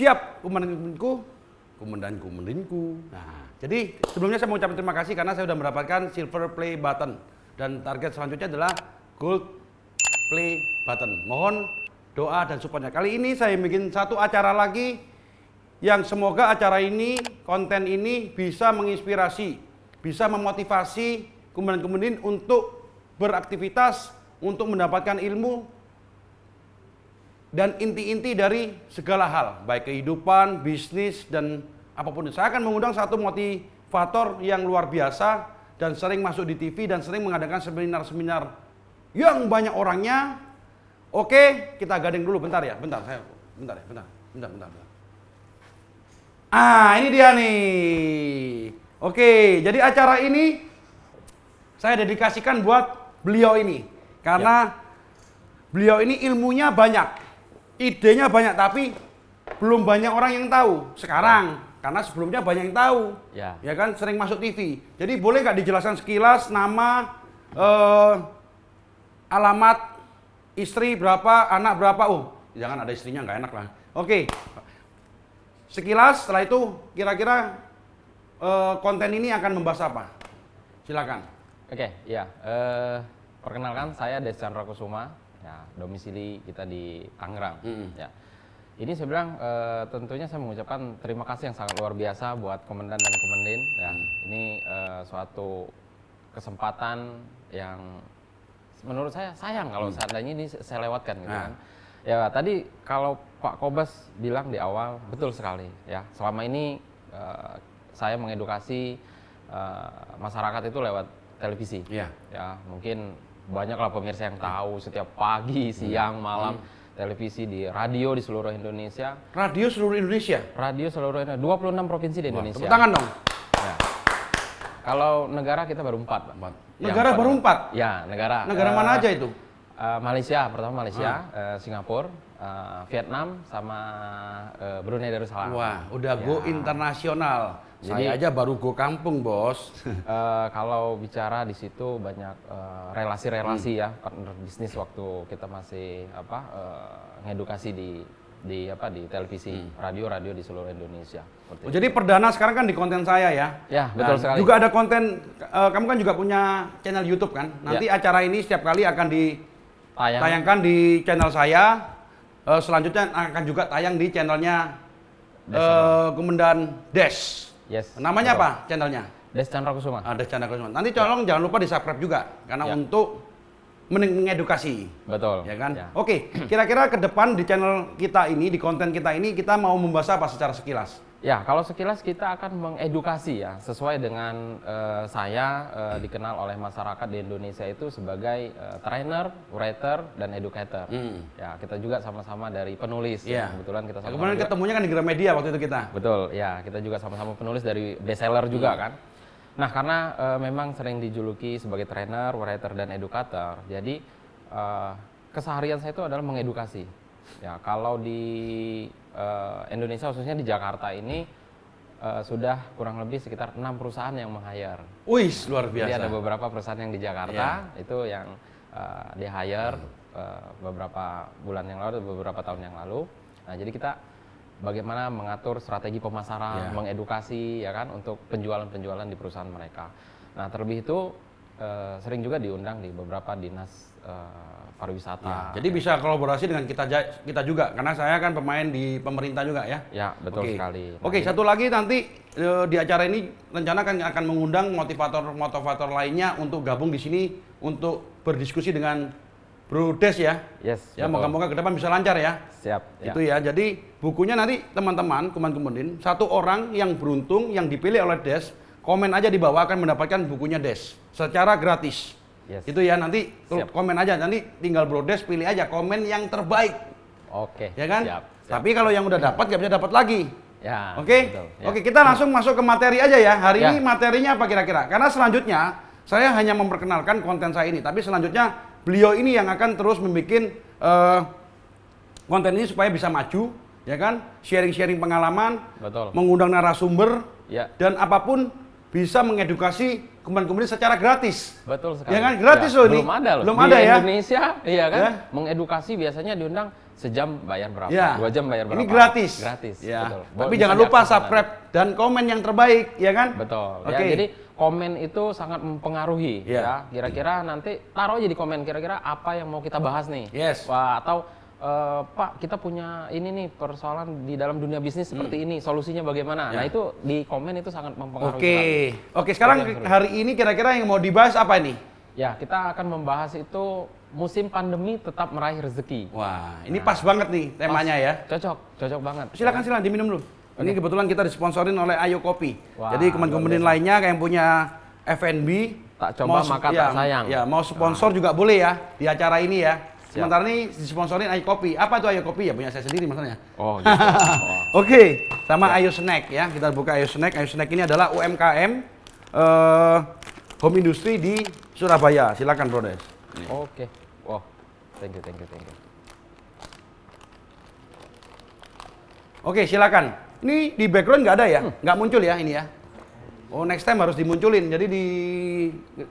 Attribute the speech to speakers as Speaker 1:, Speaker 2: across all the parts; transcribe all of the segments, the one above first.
Speaker 1: Siap, komandan-komandinku. Nah, jadi sebelumnya saya mau ucapkan terima kasih karena saya sudah mendapatkan silver play button. Dan target selanjutnya adalah gold play button. Mohon doa dan supportnya. Kali ini saya bikin satu acara lagi yang semoga acara ini, konten ini bisa menginspirasi, bisa memotivasi komandan-komandan untuk beraktivitas, untuk mendapatkan ilmu, dan inti-inti dari segala hal, baik kehidupan, bisnis, dan apapun. Saya akan mengundang satu motivator yang luar biasa dan sering masuk di TV dan sering mengadakan seminar-seminar yang banyak orangnya. Oke, kita gandeng dulu bentar ya, bentar. Ah, ini dia nih. Oke, jadi acara ini saya dedikasikan buat beliau ini karena beliau ini ilmunya banyak. Idenya banyak tapi belum banyak orang yang tahu sekarang karena sebelumnya banyak yang tahu ya kan sering masuk TV. Jadi boleh nggak dijelaskan sekilas nama, alamat, istri berapa, anak berapa? Oh jangan ada istrinya, nggak enak lah. Oke, sekilas setelah itu kira-kira konten ini akan membahas apa? Silakan.
Speaker 2: Oke, ya perkenalkan saya Des Chandra Kusuma. Ya, domisili kita di Tangerang. Ya, ini saya bilang tentunya saya mengucapkan terima kasih yang sangat luar biasa buat komandan dan komandan. Ya, ini suatu kesempatan yang menurut saya sayang kalau seandainya ini saya lewatkan, gitu kan. Ya, tadi kalau Pak Kobas bilang di awal betul sekali. Ya, selama ini saya mengedukasi masyarakat itu lewat televisi. Ya, mungkin banyaklah pemirsa yang tahu setiap pagi, siang, malam televisi di radio di seluruh Indonesia.
Speaker 1: Radio seluruh Indonesia?
Speaker 2: Radio seluruh Indonesia, 26 provinsi di Indonesia.
Speaker 1: Tepuk tangan dong.
Speaker 2: Ya. Kalau negara kita baru 4, Pak.
Speaker 1: Negara baru 4?
Speaker 2: Ya, negara.
Speaker 1: Negara mana aja itu?
Speaker 2: Malaysia, pertama Malaysia, Singapura, Vietnam, sama Brunei Darussalam.
Speaker 1: Wah, udah go internasional. Saya aja baru go kampung, Bos.
Speaker 2: Kalau bicara di situ banyak relasi-relasi ya, partner bisnis waktu kita masih ngedukasi di televisi, radio di seluruh Indonesia.
Speaker 1: Jadi perdana sekarang kan di konten saya ya.
Speaker 2: Ya, betul sekali.
Speaker 1: Juga ada konten, kamu kan juga punya channel YouTube kan? Nanti acara ini setiap kali akan ditayangkan di channel saya. Selanjutnya akan juga tayang di channelnya Komandan Des.
Speaker 2: Yes.
Speaker 1: Namanya apa channelnya?
Speaker 2: Des Chandra Kusuma.
Speaker 1: Des Chandra Kusuma. Nanti tolong jangan lupa di-subscribe juga karena untuk mengedukasi.
Speaker 2: Betul.
Speaker 1: Ya kan? Oke, kira-kira ke depan di channel kita ini, di konten kita ini kita mau membahas apa secara sekilas?
Speaker 2: Ya, kalau sekilas kita akan mengedukasi ya, sesuai dengan saya dikenal oleh masyarakat di Indonesia itu sebagai trainer, writer, dan educator. Ya, kita juga sama-sama dari penulis. Ya. Kebetulan kita sama-sama.
Speaker 1: Kemudian ketemunya kan di Gramedia waktu itu kita.
Speaker 2: Betul, ya kita juga sama-sama penulis dari bestseller juga kan. Nah, karena memang sering dijuluki sebagai trainer, writer, dan educator, jadi keseharian saya itu adalah mengedukasi. Ya, kalau di Indonesia khususnya di Jakarta ini sudah kurang lebih sekitar 6 perusahaan yang meng-hire.
Speaker 1: Wih, luar biasa.
Speaker 2: Jadi ada beberapa perusahaan yang di Jakarta itu yang di-hire beberapa bulan yang lalu, beberapa tahun yang lalu. Nah, jadi kita bagaimana mengatur strategi pemasaran, mengedukasi ya kan untuk penjualan-penjualan di perusahaan mereka. Nah, terlebih itu sering juga diundang di beberapa dinas pariwisata.
Speaker 1: Jadi bisa kolaborasi dengan kita juga karena saya kan pemain di pemerintah juga ya.
Speaker 2: Ya, betul sekali.
Speaker 1: Oke, satu lagi nanti di acara ini rencana akan mengundang motivator lainnya untuk gabung di sini untuk berdiskusi dengan Bro Des ya.
Speaker 2: Yes.
Speaker 1: Ya, moga-moga ke depan bisa lancar ya.
Speaker 2: Siap.
Speaker 1: Itu ya. Jadi bukunya nanti teman-teman, komandan, satu orang yang beruntung yang dipilih oleh Des, komen aja di bawah akan mendapatkan bukunya Des secara gratis. Yes. Itu ya, nanti komen aja, nanti tinggal Bro Des pilih aja komen yang terbaik.
Speaker 2: Oke.
Speaker 1: Ya kan?
Speaker 2: Siap.
Speaker 1: Tapi kalau yang udah dapat nggak bisa dapat lagi.
Speaker 2: Ya.
Speaker 1: Oke.
Speaker 2: Ya.
Speaker 1: Oke, kita langsung masuk ke materi aja ya. Hari ini materinya apa kira-kira? Karena selanjutnya saya hanya memperkenalkan konten saya ini, tapi selanjutnya beliau ini yang akan terus membuat konten ini supaya bisa maju, ya kan? Sharing-sharing pengalaman, mengundang narasumber, dan apapun bisa mengedukasi komandan secara gratis.
Speaker 2: Betul sekali.
Speaker 1: Ya kan? Gratis loh ini.
Speaker 2: Belum ada loh.
Speaker 1: Belum
Speaker 2: di
Speaker 1: ada ya.
Speaker 2: Indonesia, iya kan? Mengedukasi biasanya diundang sejam bayar berapa,
Speaker 1: Ya.
Speaker 2: 2 jam bayar berapa.
Speaker 1: Ini gratis.
Speaker 2: Gratis,
Speaker 1: Ya.
Speaker 2: betul.
Speaker 1: Tapi
Speaker 2: Bisa
Speaker 1: jangan lupa
Speaker 2: diakses
Speaker 1: subscribe dan komen yang terbaik, ya kan?
Speaker 2: Betul.
Speaker 1: Oke.
Speaker 2: Ya, jadi komen itu sangat mempengaruhi
Speaker 1: Iya.
Speaker 2: ya. Kira-kira nanti taruh aja di komen kira-kira apa yang mau kita bahas nih.
Speaker 1: Yes.
Speaker 2: Wah, atau Pak, kita punya ini nih persoalan di dalam dunia bisnis seperti ini, solusinya bagaimana? Nah, itu di komen itu sangat mempengaruhi sekali.
Speaker 1: Oke, sekarang hari ini kira-kira yang mau dibahas apa ini?
Speaker 2: Ya, kita akan membahas itu musim pandemi tetap meraih rezeki.
Speaker 1: Wah, ini pas banget nih temanya ya.
Speaker 2: Cocok banget.
Speaker 1: Silakan diminum dulu. Ini kebetulan kita disponsorin oleh Ayo Kopi.
Speaker 2: Wah,
Speaker 1: Jadi teman-teman lainnya yang punya F&B
Speaker 2: Tak coba maka tak sayang.
Speaker 1: Ya, mau sponsor juga boleh ya di acara ini ya. Sementara ini disponsorin Ayo Kopi. Apa tuh Ayo Kopi? Ya punya saya sendiri maksudnya.
Speaker 2: Oh, gitu.
Speaker 1: Oke, sama Ayo Snack ya. Kita buka Ayo Snack. Ayo Snack ini adalah UMKM home industry di Surabaya. Silakan, Brodes.
Speaker 2: Oke. Wow. Thank you.
Speaker 1: Oke, silakan. Ini di background nggak ada ya? Nggak muncul ya ini ya? Oh, next time harus dimunculin. Jadi di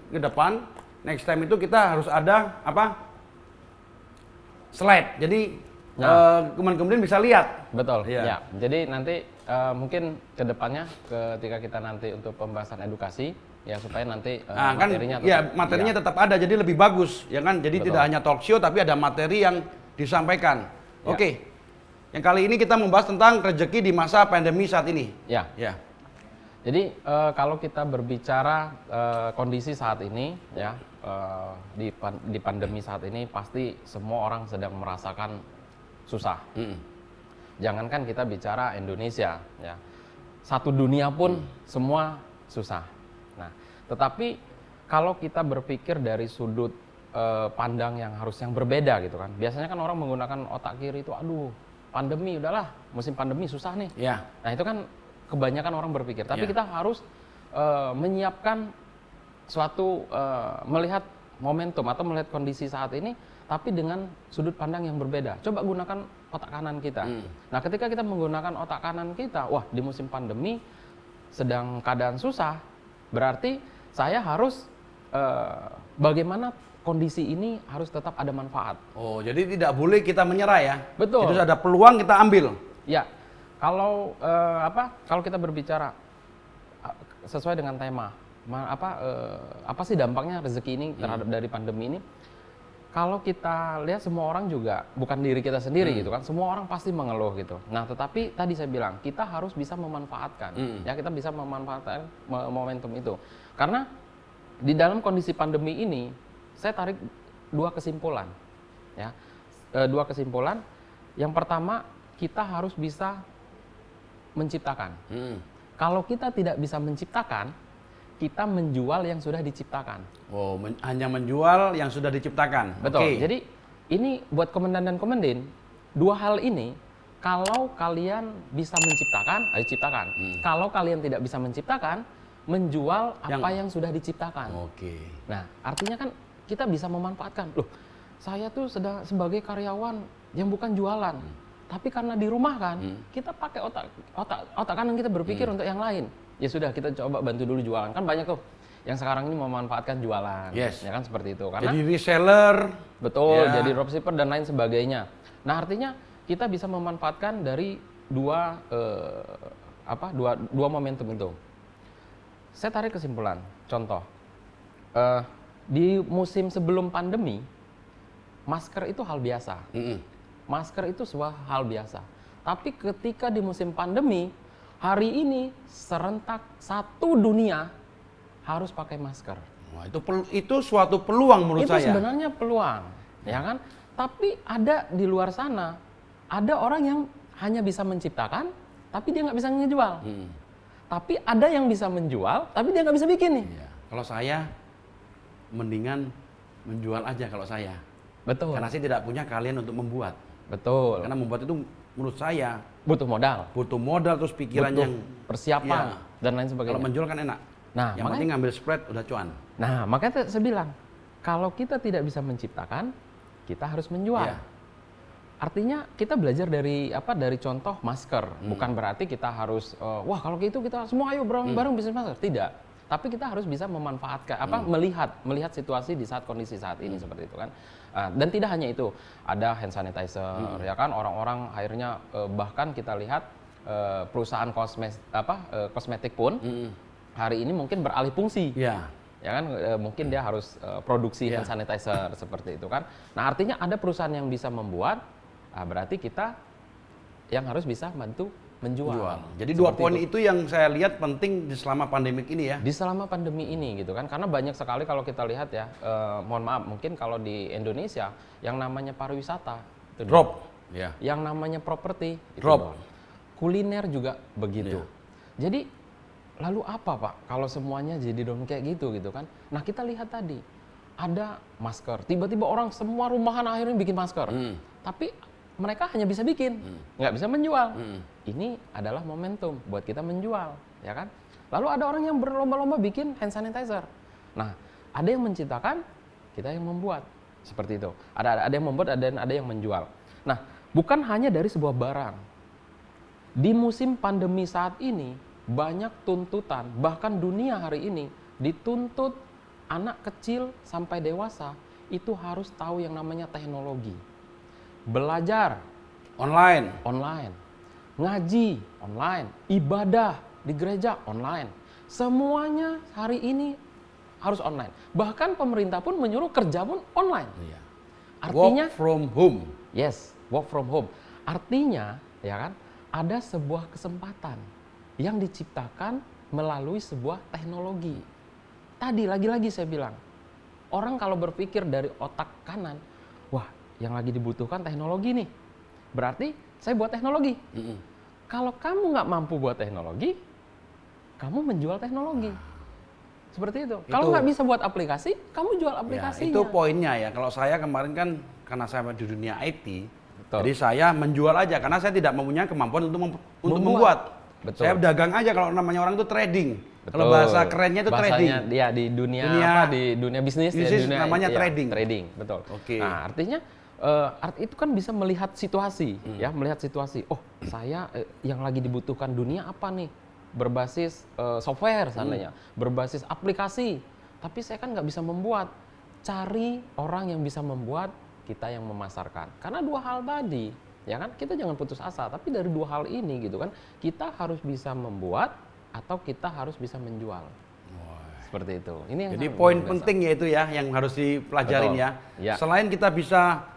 Speaker 1: ke depan, next time itu kita harus ada apa? Slide. Jadi kemudian bisa lihat.
Speaker 2: Betul.
Speaker 1: Iya.
Speaker 2: Ya. Jadi nanti mungkin ke depannya ketika kita nanti untuk pembahasan edukasi ya supaya nanti
Speaker 1: Nah, kan
Speaker 2: materinya
Speaker 1: materinya tetap ada jadi lebih bagus ya kan. Jadi
Speaker 2: Betul.
Speaker 1: tidak hanya talk show tapi ada materi yang disampaikan.
Speaker 2: Ya.
Speaker 1: Oke. Yang kali ini kita membahas tentang rezeki di masa pandemi saat ini.
Speaker 2: Ya.
Speaker 1: Ya.
Speaker 2: Jadi kalau kita berbicara kondisi saat ini ya di pandemi saat ini pasti semua orang sedang merasakan susah. Jangankan kita bicara Indonesia ya. Satu dunia pun semua susah. Nah, tetapi kalau kita berpikir dari sudut pandang yang berbeda gitu kan. Biasanya kan orang menggunakan otak kiri itu aduh, pandemi udahlah, musim pandemi susah nih.
Speaker 1: Ya.
Speaker 2: Nah, itu kan kebanyakan orang berpikir, tapi
Speaker 1: Ya.
Speaker 2: kita harus menyiapkan suatu melihat momentum atau melihat kondisi saat ini, tapi dengan sudut pandang yang berbeda. Coba gunakan otak kanan kita. Nah, ketika kita menggunakan otak kanan kita, wah di musim pandemi sedang keadaan susah, berarti saya harus bagaimana kondisi ini harus tetap ada manfaat.
Speaker 1: Oh, jadi tidak boleh kita menyerah ya.
Speaker 2: Betul.
Speaker 1: Jadi ada peluang kita ambil.
Speaker 2: Ya, kalau kalau kita berbicara sesuai dengan tema, apa sih dampaknya rezeki ini terhadap dari pandemi ini? Kalau kita lihat semua orang juga bukan diri kita sendiri gitu kan, semua orang pasti mengeluh gitu. Nah, tetapi tadi saya bilang kita harus bisa memanfaatkan, ya kita bisa memanfaatkan momentum itu. Karena di dalam kondisi pandemi ini, saya tarik dua kesimpulan, ya, dua kesimpulan. Yang pertama, kita harus bisa menciptakan. Kalau kita tidak bisa menciptakan, kita menjual yang sudah diciptakan.
Speaker 1: Oh, hanya menjual yang sudah diciptakan.
Speaker 2: Betul.
Speaker 1: Oke.
Speaker 2: Jadi ini buat komandan dan komendin, dua hal ini kalau kalian bisa menciptakan, ayo ciptakan. Kalau kalian tidak bisa menciptakan, menjual apa yang sudah diciptakan.
Speaker 1: Oke.
Speaker 2: Nah, artinya kan kita bisa memanfaatkan. Loh, saya tuh sedang sebagai karyawan yang bukan jualan. Tapi karena di rumah kan, kita pakai otak kanan kita berpikir untuk yang lain. Ya sudah, kita coba bantu dulu jualan. Kan banyak tuh yang sekarang ini memanfaatkan jualan.
Speaker 1: Yes.
Speaker 2: Ya kan seperti itu. Karena
Speaker 1: Jadi reseller.
Speaker 2: betul,
Speaker 1: Ya.
Speaker 2: jadi dropshipper dan lain sebagainya. Nah, artinya kita bisa memanfaatkan dari dua momentum itu. Saya tarik kesimpulan. Contoh, di musim sebelum pandemi, masker itu hal biasa. Masker itu sebuah hal biasa. Tapi ketika di musim pandemi, hari ini serentak satu dunia harus pakai masker.
Speaker 1: Wah, itu suatu peluang menurut
Speaker 2: Itu
Speaker 1: saya.
Speaker 2: sebenarnya peluang, ya kan? Tapi ada di luar sana, ada orang yang hanya bisa menciptakan, tapi dia nggak bisa ngejual. Tapi ada yang bisa menjual, tapi dia nggak bisa bikin nih.
Speaker 1: Iya. Kalau saya, mendingan menjual aja kalau saya.
Speaker 2: Betul.
Speaker 1: Karena saya tidak punya kalian untuk membuat.
Speaker 2: Betul.
Speaker 1: Karena membuat itu menurut saya
Speaker 2: Butuh modal,
Speaker 1: butuh modal terus pikiran
Speaker 2: butuh
Speaker 1: yang
Speaker 2: persiapan
Speaker 1: Iya.
Speaker 2: dan lain sebagainya.
Speaker 1: Kalau menjual kan enak.
Speaker 2: Nah,
Speaker 1: yang penting ngambil spread udah cuan.
Speaker 2: Nah, makanya saya bilang, kalau kita tidak bisa menciptakan, kita harus menjual.
Speaker 1: Iya.
Speaker 2: Artinya kita belajar dari contoh masker. Bukan berarti kita harus wah kalau gitu kita semua ayo bareng bisnis masker. Tidak. tapi kita harus bisa memanfaatkan melihat situasi di saat kondisi saat ini seperti itu kan. Dan tidak hanya itu, ada hand sanitizer ya kan, orang-orang akhirnya bahkan kita lihat perusahaan kosmetik pun hari ini mungkin beralih fungsi. Ya kan, mungkin dia harus produksi hand sanitizer seperti itu kan. Nah, artinya ada perusahaan yang bisa membuat, berarti kita yang harus bisa bantu menjual.
Speaker 1: Jadi dua poin itu yang saya lihat penting di selama pandemik ini ya.
Speaker 2: Di selama pandemi ini gitu kan, karena banyak sekali kalau kita lihat ya, mohon maaf, mungkin kalau di Indonesia yang namanya pariwisata itu
Speaker 1: Drop.
Speaker 2: yang namanya properti itu
Speaker 1: Drop.
Speaker 2: kuliner juga begitu. Jadi lalu apa Pak kalau semuanya jadi down kayak gitu kan? Nah, kita lihat tadi ada masker, tiba-tiba orang semua rumahan akhirnya bikin masker, tapi mereka hanya bisa bikin, nggak bisa menjual. Ini adalah momentum buat kita menjual, ya kan? Lalu ada orang yang berlomba-lomba bikin hand sanitizer. Nah, ada yang menciptakan, kita yang membuat, seperti itu. Ada yang membuat, ada yang menjual. Nah, bukan hanya dari sebuah barang. Di musim pandemi saat ini banyak tuntutan, bahkan dunia hari ini dituntut anak kecil sampai dewasa itu harus tahu yang namanya teknologi. Belajar
Speaker 1: Online.
Speaker 2: Ngaji online, ibadah di gereja online. Semuanya hari ini harus online. Bahkan pemerintah pun menyuruh kerja pun online. Artinya
Speaker 1: work from home.
Speaker 2: Yes, work from home. Artinya, ya kan, ada sebuah kesempatan yang diciptakan melalui sebuah teknologi. Tadi lagi-lagi saya bilang, orang kalau berpikir dari otak kanan, wah, yang lagi dibutuhkan teknologi nih. Berarti saya buat teknologi. Kalau kamu nggak mampu buat teknologi, kamu menjual teknologi. Seperti itu. Kalau nggak bisa buat aplikasi, kamu jual aplikasinya.
Speaker 1: Itu poinnya ya. Kalau saya kemarin kan karena saya di dunia IT,
Speaker 2: Betul.
Speaker 1: jadi saya menjual aja karena saya tidak mempunyai kemampuan untuk membuat.
Speaker 2: Betul.
Speaker 1: Saya dagang aja, kalau namanya orang itu trading.
Speaker 2: Betul.
Speaker 1: Kalau bahasa kerennya itu trading.
Speaker 2: Bahasanya dia di dunia di dunia bisnis
Speaker 1: namanya trading.
Speaker 2: Trading, betul.
Speaker 1: Oke.
Speaker 2: Nah, artinya itu kan bisa melihat situasi, ya, melihat situasi. Oh, saya yang lagi dibutuhkan dunia apa nih? Berbasis software seandainya, berbasis aplikasi. Tapi saya kan nggak bisa membuat. Cari orang yang bisa membuat, kita yang memasarkan. Karena dua hal tadi, ya kan, kita jangan putus asa. Tapi dari dua hal ini gitu kan, kita harus bisa membuat atau kita harus bisa menjual. Seperti itu. Ini yang
Speaker 1: jadi poin penting yaitu ya yang harus dipelajarin.
Speaker 2: Betul. Ya.
Speaker 1: Selain kita bisa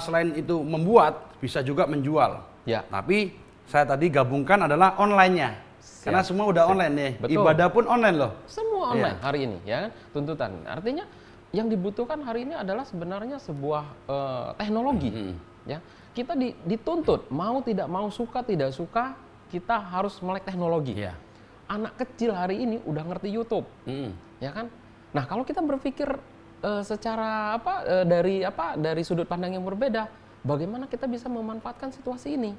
Speaker 1: selain itu membuat, bisa juga menjual.
Speaker 2: Ya.
Speaker 1: Tapi saya tadi gabungkan adalah online-nya. Karena semua udah online nih.
Speaker 2: Betul.
Speaker 1: Ibadah pun online loh.
Speaker 2: Semua online hari ini, ya kan? Tuntutan. Artinya yang dibutuhkan hari ini adalah sebenarnya sebuah teknologi. Ya, kita dituntut mau tidak mau, suka tidak suka, kita harus melek teknologi. Anak kecil hari ini udah ngerti YouTube, ya kan? Nah, kalau kita berpikir secara dari sudut pandang yang berbeda, bagaimana kita bisa memanfaatkan situasi ini?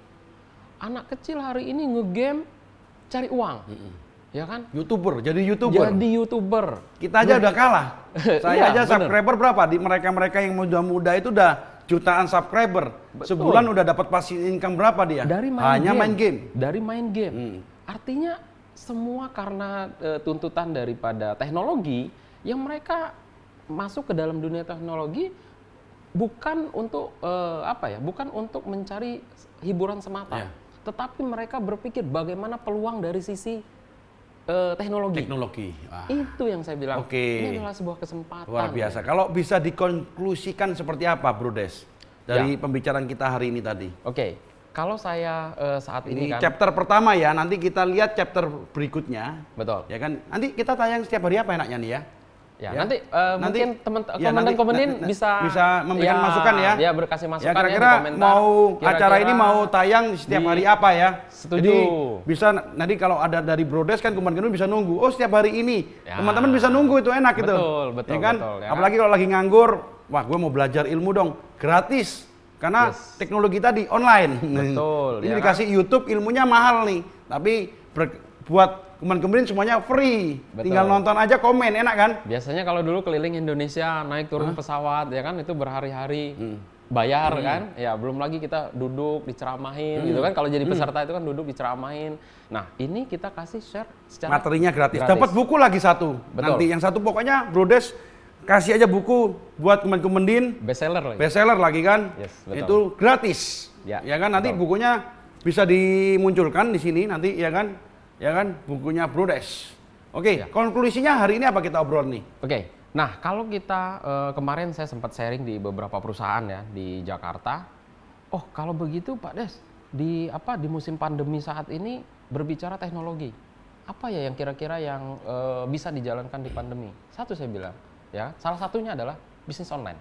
Speaker 2: Anak kecil hari ini ngegame cari uang, ya kan?
Speaker 1: Jadi YouTuber. Kita aja udah kalah. Saya aja subscriber berapa? Di mereka yang muda-muda itu udah jutaan subscriber.
Speaker 2: Betul.
Speaker 1: Sebulan udah dapat passive income berapa dia? Hanya main game.
Speaker 2: Dari main game. Artinya semua karena tuntutan daripada teknologi yang mereka masuk ke dalam dunia teknologi bukan untuk bukan untuk mencari hiburan semata, tetapi mereka berpikir bagaimana peluang dari sisi teknologi. Itu yang saya bilang. Ini adalah sebuah kesempatan.
Speaker 1: Luar biasa. Kalau bisa dikonklusikan seperti apa, Bro Des, dari pembicaraan kita hari ini tadi?
Speaker 2: Kalau saya saat ini kan
Speaker 1: chapter pertama ya, nanti kita lihat chapter berikutnya.
Speaker 2: Betul.
Speaker 1: Ya kan? Nanti kita tayang setiap hari apa enaknya nih ya?
Speaker 2: Nanti mungkin komandan bisa
Speaker 1: memberikan masukan ya.
Speaker 2: Dia berkasih masukan
Speaker 1: kira-kira mau acara ini mau tayang setiap hari apa ya?
Speaker 2: Setuju.
Speaker 1: Jadi bisa nanti kalau ada dari Brodes kan komandan bisa nunggu. Oh, setiap hari ini. Teman-teman bisa nunggu, itu enak gitu.
Speaker 2: Betul,
Speaker 1: ya kan? Apalagi kalau lagi nganggur, wah gue mau belajar ilmu dong, gratis. Karena teknologi tadi online.
Speaker 2: Betul.
Speaker 1: Ini dikasih YouTube, ilmunya mahal nih. Tapi buat kemarin semuanya free.
Speaker 2: Betul.
Speaker 1: Tinggal nonton aja, komen, enak kan?
Speaker 2: Biasanya kalau dulu keliling Indonesia naik turun pesawat ya kan, itu berhari-hari. bayar kan, ya belum lagi kita duduk diceramahin gitu kan. Kalau jadi peserta itu kan duduk diceramahin. Nah ini kita kasih share secara
Speaker 1: Materinya gratis. Dapat buku lagi satu.
Speaker 2: Betul.
Speaker 1: Nanti yang satu pokoknya Brodes kasih aja buku buat Kemenkemendin.
Speaker 2: bestseller lagi.
Speaker 1: Bestseller lagi kan.
Speaker 2: Yes, betul.
Speaker 1: Itu gratis.
Speaker 2: Ya,
Speaker 1: Ya kan nanti
Speaker 2: betul.
Speaker 1: bukunya bisa dimunculkan di sini nanti ya kan. Ya kan bukunya Brodes. Oke,
Speaker 2: Ya.
Speaker 1: konklusinya hari ini apa kita obrol nih?
Speaker 2: Oke, nah kalau kita kemarin saya sempat sharing di beberapa perusahaan ya di Jakarta. Oh kalau begitu Pak Des, di musim pandemi saat ini berbicara teknologi, apa ya yang kira-kira yang bisa dijalankan di pandemi? Satu saya bilang, ya salah satunya adalah bisnis online.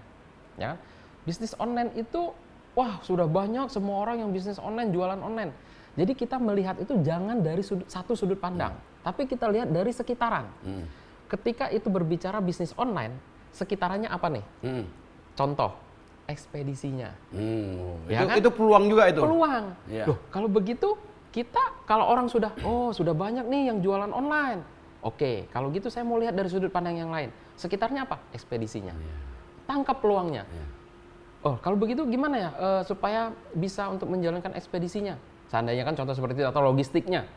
Speaker 2: Ya, bisnis online itu wah sudah banyak semua orang yang bisnis online, jualan online. Jadi kita melihat itu jangan dari satu sudut pandang, tapi kita lihat dari sekitaran. Ketika itu berbicara bisnis online, sekitarannya apa nih? Contoh, ekspedisinya. Ya kan?
Speaker 1: Itu peluang juga itu.
Speaker 2: Peluang.
Speaker 1: Iya.
Speaker 2: Loh, kalau begitu kalau orang sudah banyak nih yang jualan online. Oke, kalau gitu saya mau lihat dari sudut pandang yang lain. Sekitarnya apa? Ekspedisinya. Tangkap peluangnya. Oh, kalau begitu gimana ya supaya bisa untuk menjalankan ekspedisinya? Seandainya kan contoh seperti itu atau logistiknya.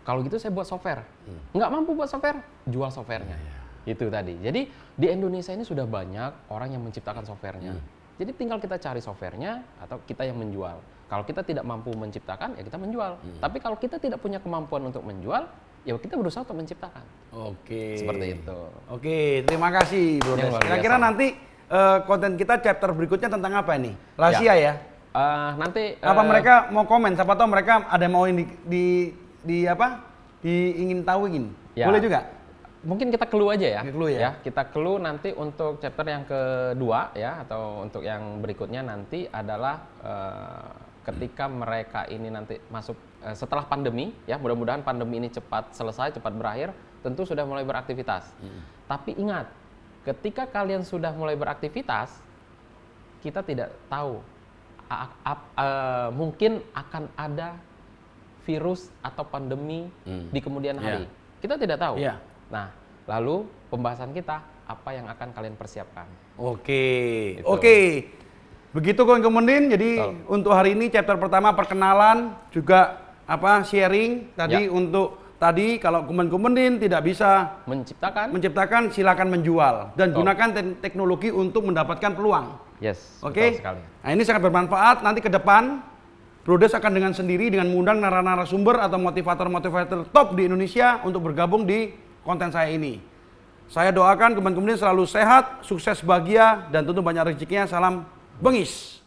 Speaker 2: Kalau gitu saya buat software. Nggak mampu buat software, jual softwarenya. Itu tadi. Jadi di Indonesia ini sudah banyak orang yang menciptakan softwarenya. Jadi tinggal kita cari softwarenya atau kita yang menjual. Kalau kita tidak mampu menciptakan, ya kita menjual. Tapi kalau kita tidak punya kemampuan untuk menjual, ya kita berusaha untuk menciptakan.
Speaker 1: Oke.
Speaker 2: Seperti itu.
Speaker 1: Oke, terima kasih Bro Des.
Speaker 2: Yang luar
Speaker 1: Kira-kira
Speaker 2: biasa.
Speaker 1: nanti konten kita chapter berikutnya tentang apa ini? Rahasia ya?
Speaker 2: Nanti
Speaker 1: Apa mereka mau komen? Siapa tahu mereka ada yang mau ingin tahu ingin.
Speaker 2: Ya.
Speaker 1: Boleh juga?
Speaker 2: mungkin kita clue aja ya.
Speaker 1: Clue ya.
Speaker 2: Kita clue nanti untuk chapter yang kedua ya atau untuk yang berikutnya nanti adalah ketika mereka ini nanti masuk setelah pandemi ya, mudah-mudahan pandemi ini cepat selesai, cepat berakhir, tentu sudah mulai beraktivitas. Tapi ingat, ketika kalian sudah mulai beraktivitas, kita tidak tahu mungkin akan ada virus atau pandemi di kemudian hari. Kita tidak tahu. Nah, lalu pembahasan kita apa yang akan kalian persiapkan.
Speaker 1: Oke.
Speaker 2: Gitu.
Speaker 1: Oke. Begitu Kemenkemendin. Jadi untuk hari ini chapter pertama perkenalan, juga sharing tadi untuk tadi kalau Kemenkemendin tidak bisa menciptakan silakan menjual dan gunakan teknologi untuk mendapatkan peluang.
Speaker 2: Yes,
Speaker 1: Oke.
Speaker 2: betul sekali.
Speaker 1: Nah, ini sangat bermanfaat. Nanti ke depan Brodes akan dengan sendiri dengan mengundang narasumber atau motivator-motivator top di Indonesia untuk bergabung di konten saya ini. Saya doakan Kemenkemendin selalu sehat, sukses, bahagia, dan tentu banyak rezekinya. Salam Bengis.